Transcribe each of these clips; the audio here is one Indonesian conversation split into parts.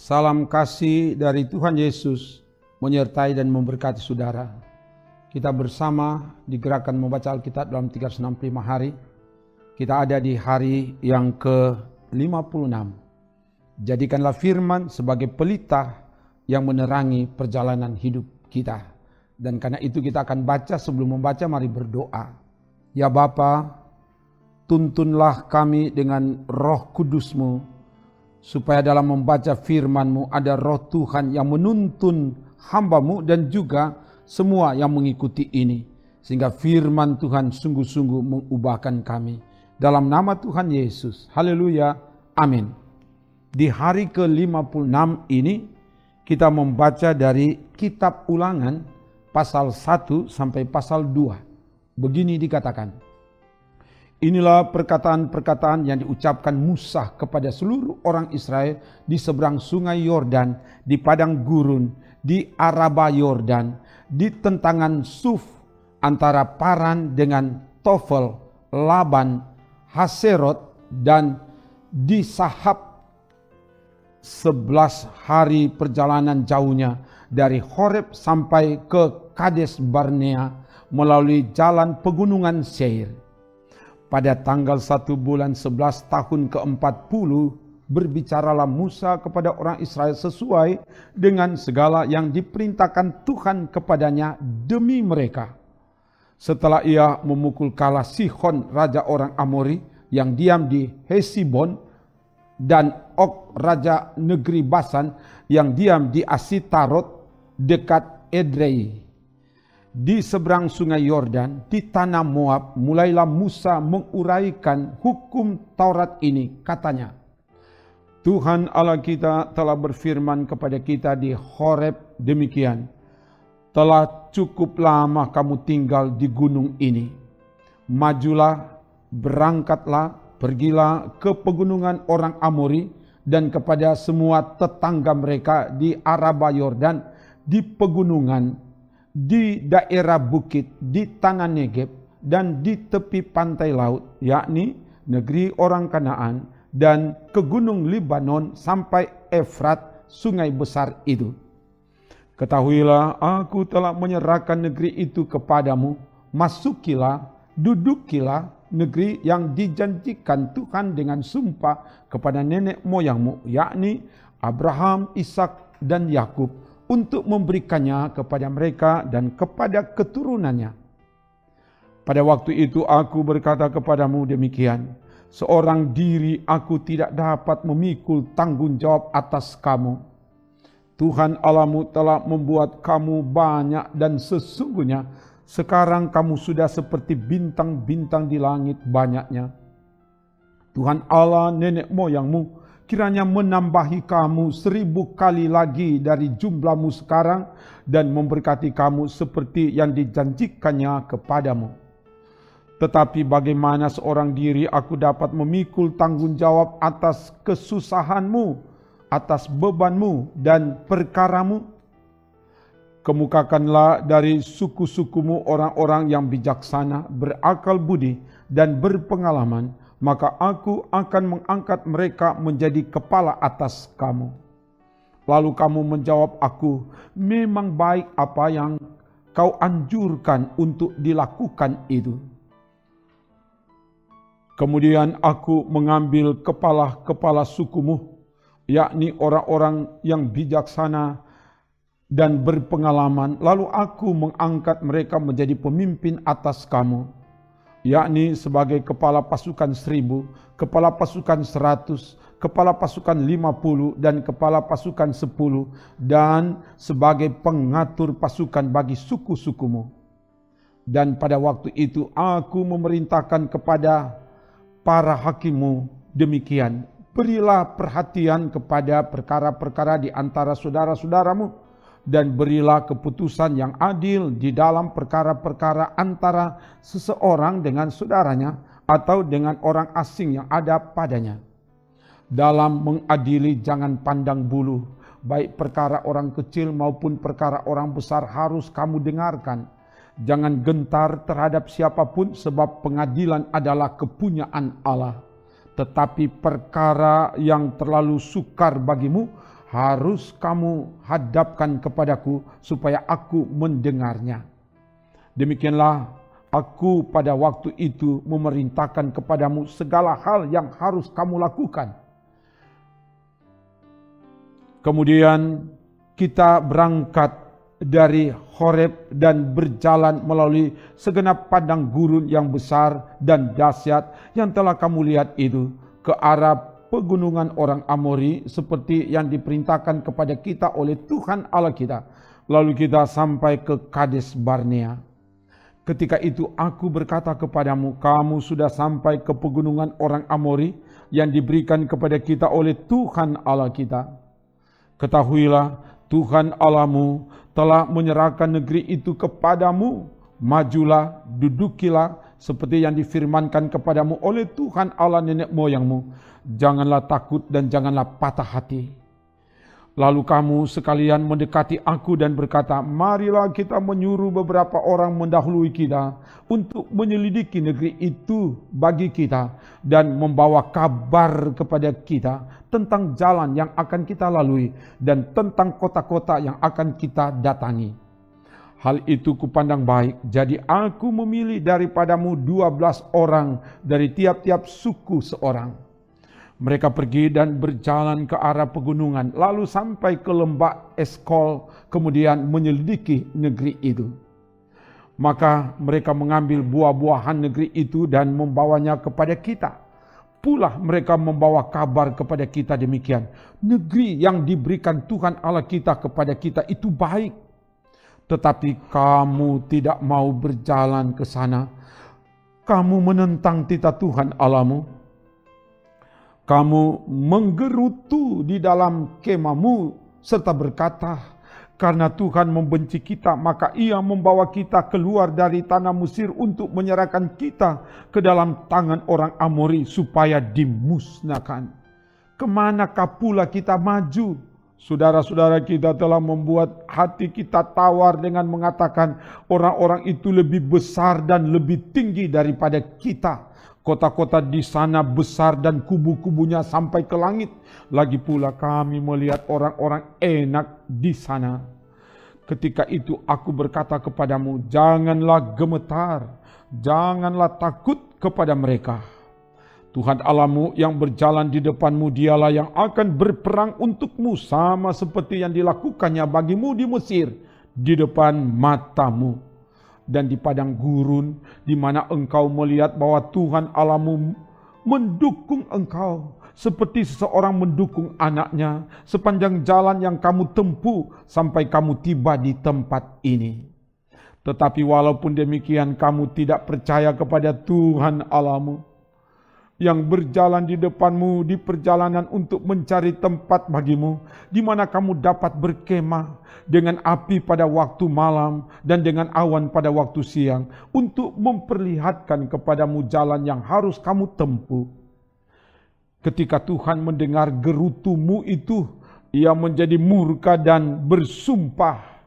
Salam kasih dari Tuhan Yesus menyertai dan memberkati saudara. Kita bersama di gerakan membaca Alkitab dalam 365 hari. Kita ada di hari yang ke-56. Jadikanlah firman sebagai pelita yang menerangi perjalanan hidup kita. Dan karena itu kita akan baca, sebelum membaca mari berdoa. Ya Bapa, tuntunlah kami dengan Roh Kudus-Mu, supaya dalam membaca firman-Mu ada Roh Tuhan yang menuntun hamba-Mu dan juga semua yang mengikuti ini. Sehingga firman Tuhan sungguh-sungguh mengubahkan kami. Dalam nama Tuhan Yesus. Haleluya. Amin. Di hari ke-56 ini kita membaca dari kitab Ulangan pasal 1 sampai pasal 2. Begini dikatakan. Inilah perkataan-perkataan yang diucapkan Musa kepada seluruh orang Israel di seberang sungai Yordan, di padang gurun, di Araba Yordan, di tentangan Suf, antara Paran dengan Tofel, Laban, Haserot, dan di Sahab 11 hari perjalanan jauhnya dari Horeb sampai ke Kades Barnea melalui jalan pegunungan Seir. Pada tanggal 1 bulan 11 tahun ke-40, berbicaralah Musa kepada orang Israel sesuai dengan segala yang diperintahkan Tuhan kepadanya demi mereka. Setelah ia memukul kalah Sihon, raja orang Amori, yang diam di Hesibon, dan Og, raja negeri Basan, yang diam di Asitarot, dekat Edrei. Di seberang sungai Yordan, di tanah Moab, mulailah Musa menguraikan hukum Taurat ini. Katanya, Tuhan Allah kita telah berfirman kepada kita di Horeb demikian. Telah cukup lama kamu tinggal di gunung ini. Majulah, berangkatlah, pergilah ke pegunungan orang Amori dan kepada semua tetangga mereka di Araba Yordan, di pegunungan, di daerah bukit, di tanah Negeb, dan di tepi pantai laut, yakni negeri orang Kanaan, dan ke gunung Libanon sampai Efrat, sungai besar itu. Ketahuilah, aku telah menyerahkan negeri itu kepadamu. Masukilah, dudukilah negeri yang dijanjikan Tuhan dengan sumpah kepada nenek moyangmu, yakni Abraham, Ishak, dan Yakub, untuk memberikannya kepada mereka dan kepada keturunannya. Pada waktu itu aku berkata kepadamu demikian, seorang diri aku tidak dapat memikul tanggung jawab atas kamu. Tuhan Allahmu telah membuat kamu banyak dan sesungguhnya sekarang kamu sudah seperti bintang-bintang di langit banyaknya. Tuhan Allah nenek moyangmu kiranya menambahi kamu 1000 kali lagi dari jumlahmu sekarang dan memberkati kamu seperti yang dijanjikannya kepadamu. Tetapi bagaimana seorang diri aku dapat memikul tanggung jawab atas kesusahanmu, atas bebanmu dan perkaramu? Kemukakanlah dari suku-sukumu orang-orang yang bijaksana, berakal budi dan berpengalaman, maka aku akan mengangkat mereka menjadi kepala atas kamu. Lalu kamu menjawab aku, memang baik apa yang kau anjurkan untuk dilakukan itu. Kemudian aku mengambil kepala-kepala sukumu, yakni orang-orang yang bijaksana dan berpengalaman, lalu aku mengangkat mereka menjadi pemimpin atas kamu, yakni sebagai kepala pasukan 1000, kepala pasukan 100, kepala pasukan 50, dan kepala pasukan 10, dan sebagai pengatur pasukan bagi suku-sukumu. Dan pada waktu itu aku memerintahkan kepada para hakimmu demikian, berilah perhatian kepada perkara-perkara di antara saudara-saudaramu, dan berilah keputusan yang adil di dalam perkara-perkara antara seseorang dengan saudaranya atau dengan orang asing yang ada padanya. Dalam mengadili jangan pandang bulu, baik perkara orang kecil maupun perkara orang besar harus kamu dengarkan. Jangan gentar terhadap siapapun sebab pengadilan adalah kepunyaan Allah. Tetapi perkara yang terlalu sukar bagimu harus kamu hadapkan kepadaku supaya aku mendengarnya. Demikianlah aku pada waktu itu memerintahkan kepadamu segala hal yang harus kamu lakukan. Kemudian kita berangkat dari Horeb dan berjalan melalui segenap padang gurun yang besar dan dahsyat yang telah kamu lihat itu ke arah pegunungan orang Amori seperti yang diperintahkan kepada kita oleh Tuhan Allah kita. Lalu kita sampai ke Kades Barnea. Ketika itu aku berkata kepadamu, kamu sudah sampai ke pegunungan orang Amori yang diberikan kepada kita oleh Tuhan Allah kita. Ketahuilah, Tuhan Allahmu telah menyerahkan negeri itu kepadamu. Majulah, dudukilah, seperti yang difirmankan kepadamu oleh Tuhan Allah nenek moyangmu. Janganlah takut dan janganlah patah hati. Lalu kamu sekalian mendekati aku dan berkata, marilah kita menyuruh beberapa orang mendahului kita untuk menyelidiki negeri itu bagi kita dan membawa kabar kepada kita tentang jalan yang akan kita lalui dan tentang kota-kota yang akan kita datangi. Hal itu kupandang baik, jadi aku memilih daripadamu 12 orang dari tiap-tiap suku seorang. Mereka pergi dan berjalan ke arah pegunungan, lalu sampai ke lembah Eskol, kemudian menyelidiki negeri itu. Maka mereka mengambil buah-buahan negeri itu dan membawanya kepada kita. Pula mereka membawa kabar kepada kita demikian, negeri yang diberikan Tuhan Allah kita kepada kita itu baik. Tetapi kamu tidak mau berjalan ke sana. Kamu menentang titah Tuhan Allahmu. Kamu menggerutu di dalam kemahmu serta berkata, karena Tuhan membenci kita, maka Ia membawa kita keluar dari tanah Mesir untuk menyerahkan kita ke dalam tangan orang Amori supaya dimusnahkan. Kemanakah pula kita maju? Saudara-saudara kita telah membuat hati kita tawar dengan mengatakan orang-orang itu lebih besar dan lebih tinggi daripada kita. Kota-kota di sana besar dan kubu-kubunya sampai ke langit. Lagi pula kami melihat orang-orang enak di sana. Ketika itu aku berkata kepadamu, janganlah gemetar, janganlah takut kepada mereka. Tuhan Allahmu yang berjalan di depanmu, dialah yang akan berperang untukmu sama seperti yang dilakukannya bagimu di Mesir, di depan matamu. Dan di padang gurun, di mana engkau melihat bahwa Tuhan Allahmu mendukung engkau, seperti seseorang mendukung anaknya, sepanjang jalan yang kamu tempuh, sampai kamu tiba di tempat ini. Tetapi walaupun demikian, kamu tidak percaya kepada Tuhan Allahmu, yang berjalan di depanmu di perjalanan untuk mencari tempat bagimu, di mana kamu dapat berkemah dengan api pada waktu malam dan dengan awan pada waktu siang, untuk memperlihatkan kepadamu jalan yang harus kamu tempuh. Ketika Tuhan mendengar gerutumu itu, Ia menjadi murka dan bersumpah,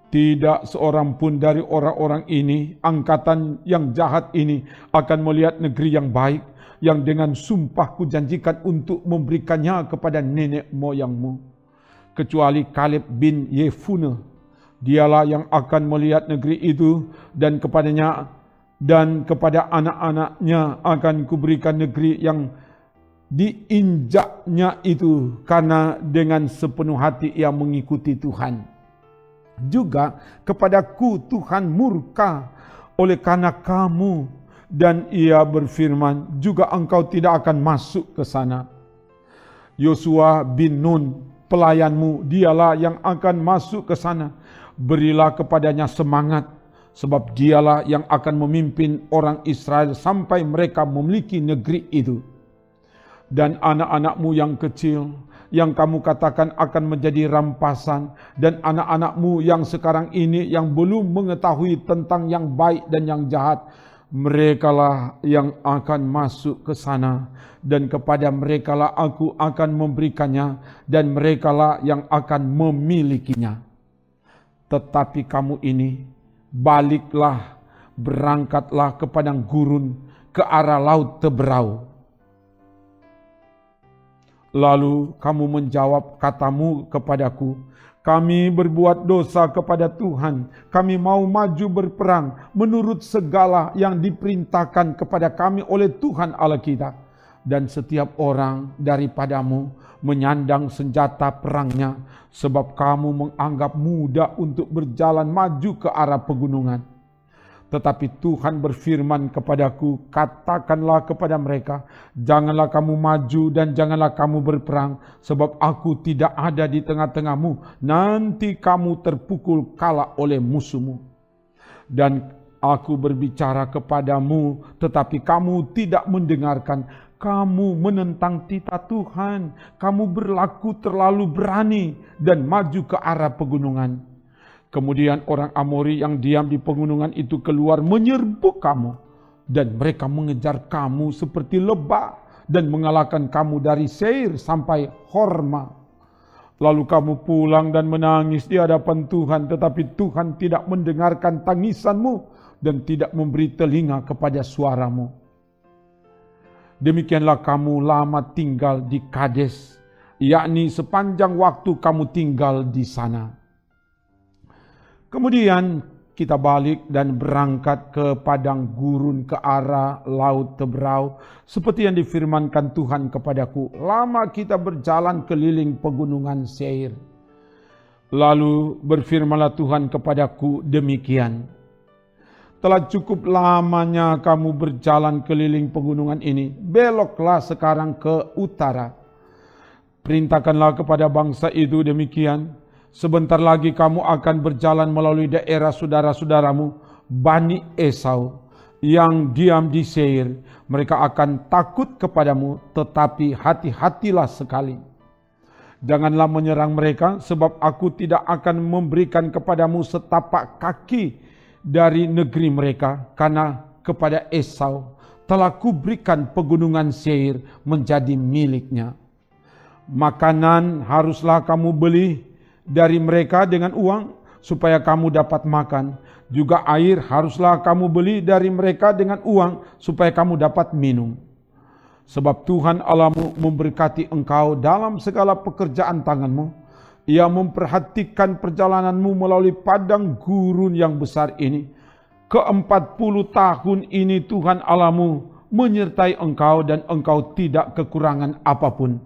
tidak seorang pun dari orang-orang ini, angkatan yang jahat ini, akan melihat negeri yang baik, yang dengan sumpah kujanjikan untuk memberikannya kepada nenek moyangmu. Kecuali Kaleb bin Yefune, dialah yang akan melihat negeri itu, dan kepadanya dan kepada anak-anaknya akan kuberikan negeri yang diinjaknya itu, karena dengan sepenuh hati ia mengikuti Tuhan. Juga kepadaku Tuhan murka oleh karena kamu, dan Ia berfirman, juga engkau tidak akan masuk ke sana. Yosua bin Nun, pelayanmu, dialah yang akan masuk ke sana. Berilah kepadanya semangat, sebab dialah yang akan memimpin orang Israel sampai mereka memiliki negeri itu. Dan anak-anakmu yang kecil, yang kamu katakan akan menjadi rampasan, dan anak-anakmu yang sekarang ini yang belum mengetahui tentang yang baik dan yang jahat, Merekalah yang akan masuk ke sana, dan kepada merekalah aku akan memberikannya, dan merekalah yang akan memilikinya. Tetapi kamu ini, baliklah, berangkatlah ke padang gurun, ke arah laut teberau. Lalu kamu menjawab katamu kepadaku, kami berbuat dosa kepada Tuhan, kami mau maju berperang menurut segala yang diperintahkan kepada kami oleh Tuhan Allah kita. Dan setiap orang daripadamu menyandang senjata perangnya, sebab kamu menganggap mudah untuk berjalan maju ke arah pegunungan. Tetapi Tuhan berfirman kepadaku, katakanlah kepada mereka, janganlah kamu maju dan janganlah kamu berperang, sebab aku tidak ada di tengah-tengahmu, nanti kamu terpukul kalah oleh musuhmu. Dan aku berbicara kepadamu, tetapi kamu tidak mendengarkan, kamu menentang titah Tuhan, kamu berlaku terlalu berani dan maju ke arah pegunungan. Kemudian orang Amori yang diam di pegunungan itu keluar menyerbu kamu, dan mereka mengejar kamu seperti lebah dan mengalahkan kamu dari Seir sampai Horma. Lalu kamu pulang dan menangis di hadapan Tuhan, tetapi Tuhan tidak mendengarkan tangisanmu dan tidak memberi telinga kepada suaramu. Demikianlah kamu lama tinggal di Kades, yakni sepanjang waktu kamu tinggal di sana. Kemudian kita balik dan berangkat ke padang gurun ke arah laut teberau, seperti yang difirmankan Tuhan kepadaku. Lama kita berjalan keliling pegunungan Seir. Lalu berfirmanlah Tuhan kepadaku demikian. Telah cukup lamanya kamu berjalan keliling pegunungan ini, beloklah sekarang ke utara. Perintahkanlah kepada bangsa itu demikian, sebentar lagi kamu akan berjalan melalui daerah saudara-saudaramu, Bani Esau, yang diam di Seir. Mereka akan takut kepadamu, tetapi hati-hatilah sekali. Janganlah menyerang mereka, sebab aku tidak akan memberikan kepadamu setapak kaki dari negeri mereka, karena kepada Esau telah kuberikan pegunungan Seir menjadi miliknya. Makanan haruslah kamu beli dari mereka dengan uang, supaya kamu dapat makan. Juga air haruslah kamu beli dari mereka dengan uang, supaya kamu dapat minum. Sebab Tuhan Allahmu memberkati engkau dalam segala pekerjaan tanganmu. Ia memperhatikan perjalananmu melalui padang gurun yang besar ini. Ke-40 tahun ini Tuhan Allahmu menyertai engkau, dan engkau tidak kekurangan apapun.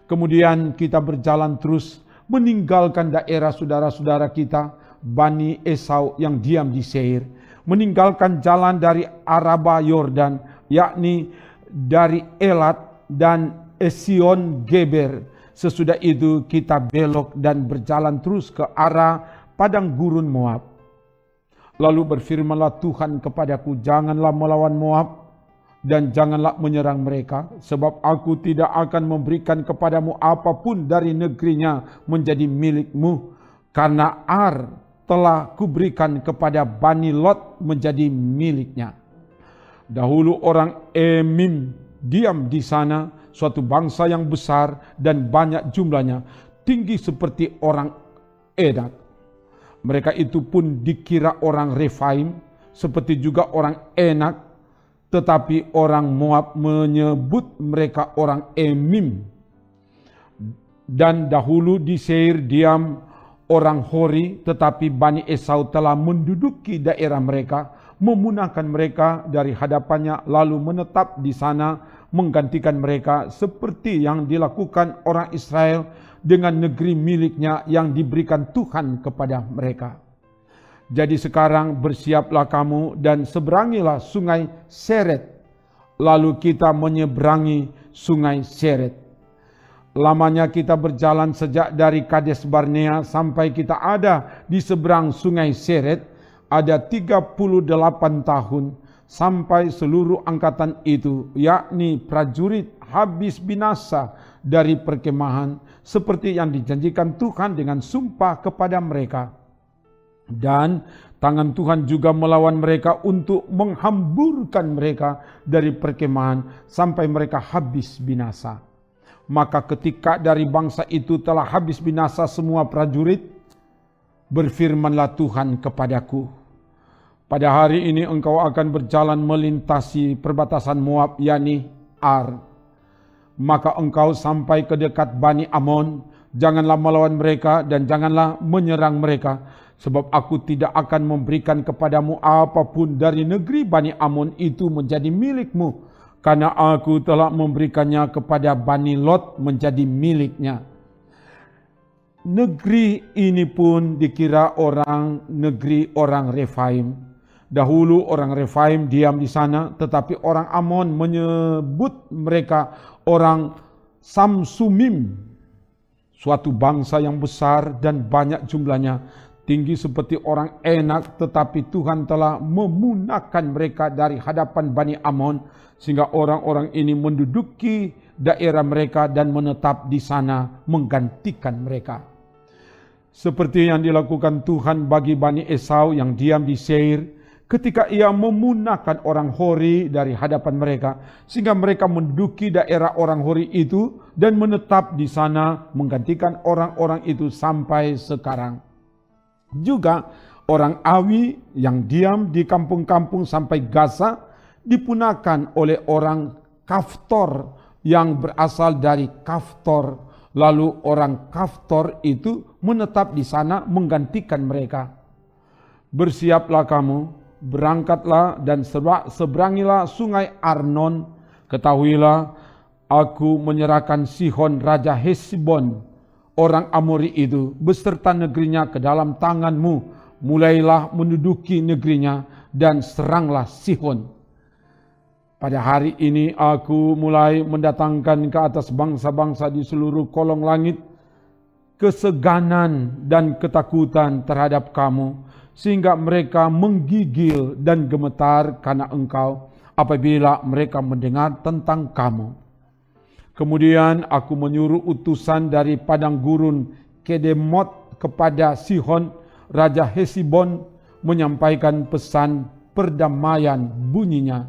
Kemudian kita berjalan terus, meninggalkan daerah saudara-saudara kita, Bani Esau yang diam di Seir, meninggalkan jalan dari Araba Yordan, yakni dari Elat dan Esion Geber. Sesudah itu kita belok dan berjalan terus ke arah padang gurun Moab. Lalu berfirmanlah Tuhan kepadaku, janganlah melawan Moab dan janganlah menyerang mereka, sebab aku tidak akan memberikan kepadamu apapun dari negerinya menjadi milikmu, karena Ar telah kuberikan kepada Bani Lot menjadi miliknya. Dahulu orang Emim diam di sana, suatu bangsa yang besar dan banyak jumlahnya, tinggi seperti orang Edat. Mereka itu pun dikira orang Refaim, seperti juga orang Enak, tetapi orang Moab menyebut mereka orang Emim. Dan dahulu di Seir diam orang Hori, tetapi Bani Esau telah menduduki daerah mereka, memunahkan mereka dari hadapannya, lalu menetap di sana, menggantikan mereka seperti yang dilakukan orang Israel dengan negeri miliknya yang diberikan Tuhan kepada mereka. Jadi sekarang bersiaplah kamu dan seberangilah sungai Seret. Lalu kita menyeberangi sungai Seret. Lamanya kita berjalan sejak dari Kades Barnea sampai kita ada di seberang sungai Seret, ada 38 tahun, sampai seluruh angkatan itu, yakni prajurit, habis binasa dari perkemahan, seperti yang dijanjikan Tuhan dengan sumpah kepada mereka. Dan tangan Tuhan juga melawan mereka untuk menghamburkan mereka dari perkemahan sampai mereka habis binasa. Maka ketika dari bangsa itu telah habis binasa semua prajurit, berfirmanlah Tuhan kepadaku, pada hari ini engkau akan berjalan melintasi perbatasan Moab, yakni Ar. Maka engkau sampai ke dekat Bani Amon, janganlah melawan mereka dan janganlah menyerang mereka, sebab aku tidak akan memberikan kepadamu apapun dari negeri Bani Amon itu menjadi milikmu, karena aku telah memberikannya kepada Bani Lot menjadi miliknya. Negeri ini pun dikira negeri orang Refaim. Dahulu orang Refaim diam di sana, tetapi orang Amon menyebut mereka orang Samsumim, suatu bangsa yang besar dan banyak jumlahnya, tinggi seperti orang Enak, tetapi Tuhan telah memunahkan mereka dari hadapan Bani Amon, sehingga orang-orang ini menduduki daerah mereka dan menetap di sana menggantikan mereka. Seperti yang dilakukan Tuhan bagi Bani Esau yang diam di Seir, ketika ia memunahkan orang Hori dari hadapan mereka, sehingga mereka menduduki daerah orang Hori itu dan menetap di sana menggantikan orang-orang itu sampai sekarang. Juga orang Awi yang diam di kampung-kampung sampai Gaza dipunahkan oleh orang Kaftor yang berasal dari Kaftor. Lalu orang Kaftor itu menetap di sana menggantikan mereka. Bersiaplah kamu, berangkatlah dan seberangilah sungai Arnon. Ketahuilah, aku menyerahkan Sihon Raja Hesbon, orang Amori itu, beserta negerinya ke dalam tanganmu. Mulailah menduduki negerinya dan seranglah Sihon. Pada hari ini aku mulai mendatangkan ke atas bangsa-bangsa di seluruh kolong langit keseganan dan ketakutan terhadap kamu, sehingga mereka menggigil dan gemetar karena engkau apabila mereka mendengar tentang kamu. Kemudian aku menyuruh utusan dari padang gurun Kedemot kepada Sihon, Raja Hesibon, menyampaikan pesan perdamaian. Bunyinya,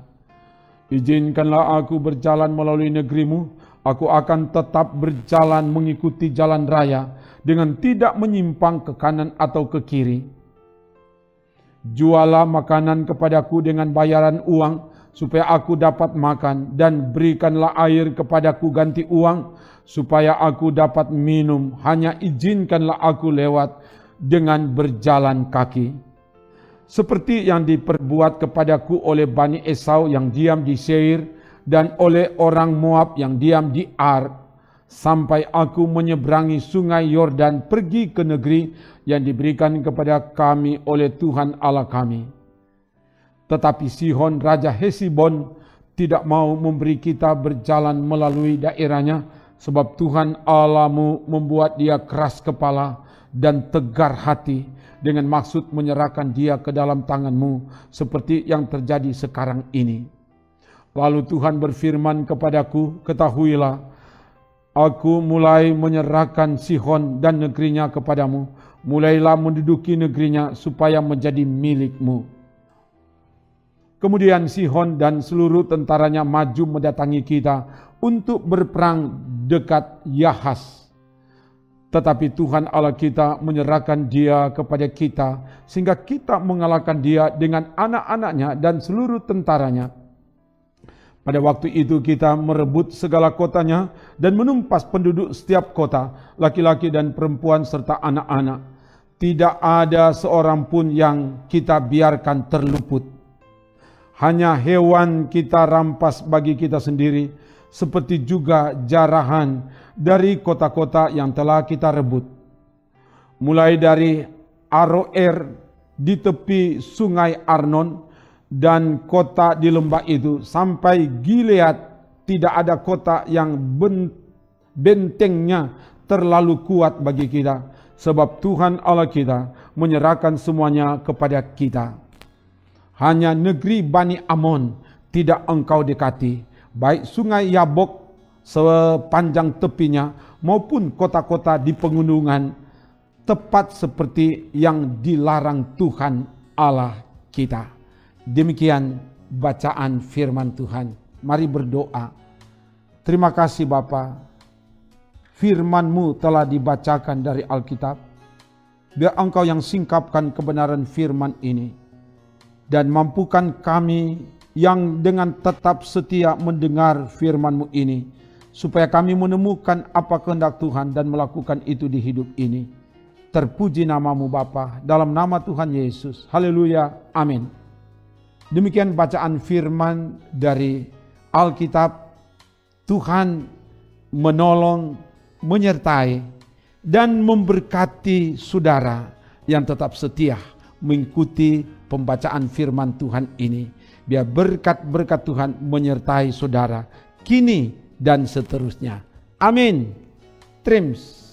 izinkanlah aku berjalan melalui negerimu, aku akan tetap berjalan mengikuti jalan raya dengan tidak menyimpang ke kanan atau ke kiri. Jualah makanan kepadaku dengan bayaran uang, supaya aku dapat makan, dan berikanlah air kepadaku ganti uang, supaya aku dapat minum. Hanya izinkanlah aku lewat dengan berjalan kaki. Seperti yang diperbuat kepadaku oleh Bani Esau yang diam di Seir, dan oleh orang Moab yang diam di Ar, sampai aku menyeberangi sungai Yordan pergi ke negeri yang diberikan kepada kami oleh Tuhan Allah kami. Tetapi Sihon Raja Hesibon tidak mau memberi kita berjalan melalui daerahnya, sebab Tuhan Allahmu membuat dia keras kepala dan tegar hati, dengan maksud menyerahkan dia ke dalam tanganmu, seperti yang terjadi sekarang ini. Lalu Tuhan berfirman kepadaku, ketahuilah, aku mulai menyerahkan Sihon dan negerinya kepadamu. Mulailah menduduki negerinya supaya menjadi milikmu. Kemudian Sihon dan seluruh tentaranya maju mendatangi kita untuk berperang dekat Yahas. Tetapi Tuhan Allah kita menyerahkan dia kepada kita, sehingga kita mengalahkan dia dengan anak-anaknya dan seluruh tentaranya. Pada waktu itu kita merebut segala kotanya dan menumpas penduduk setiap kota, laki-laki dan perempuan serta anak-anak. Tidak ada seorang pun yang kita biarkan terluput. Hanya hewan kita rampas bagi kita sendiri, seperti juga jarahan dari kota-kota yang telah kita rebut. Mulai dari Aroer di tepi sungai Arnon dan kota di lembah itu, sampai Gilead, tidak ada kota yang bentengnya terlalu kuat bagi kita, sebab Tuhan Allah kita menyerahkan semuanya kepada kita. Hanya negeri Bani Amon tidak engkau dekati, baik sungai Yabok sepanjang tepinya maupun kota-kota di pegunungan tepat seperti yang dilarang Tuhan Allah kita. Demikian bacaan firman Tuhan. Mari berdoa. Terima kasih Bapa, firman-Mu telah dibacakan dari Alkitab. Biar Engkau yang singkapkan kebenaran firman ini, dan mampukan kami yang dengan tetap setia mendengar firman-Mu ini, supaya kami menemukan apa kehendak Tuhan dan melakukan itu di hidup ini. Terpuji nama-Mu Bapa, dalam nama Tuhan Yesus. Haleluya, amin. Demikian bacaan firman dari Alkitab. Tuhan menolong, menyertai, dan memberkati saudara yang tetap setia mengikuti pembacaan firman Tuhan ini. Biar berkat-berkat Tuhan menyertai saudara kini dan seterusnya. Amin. Trims.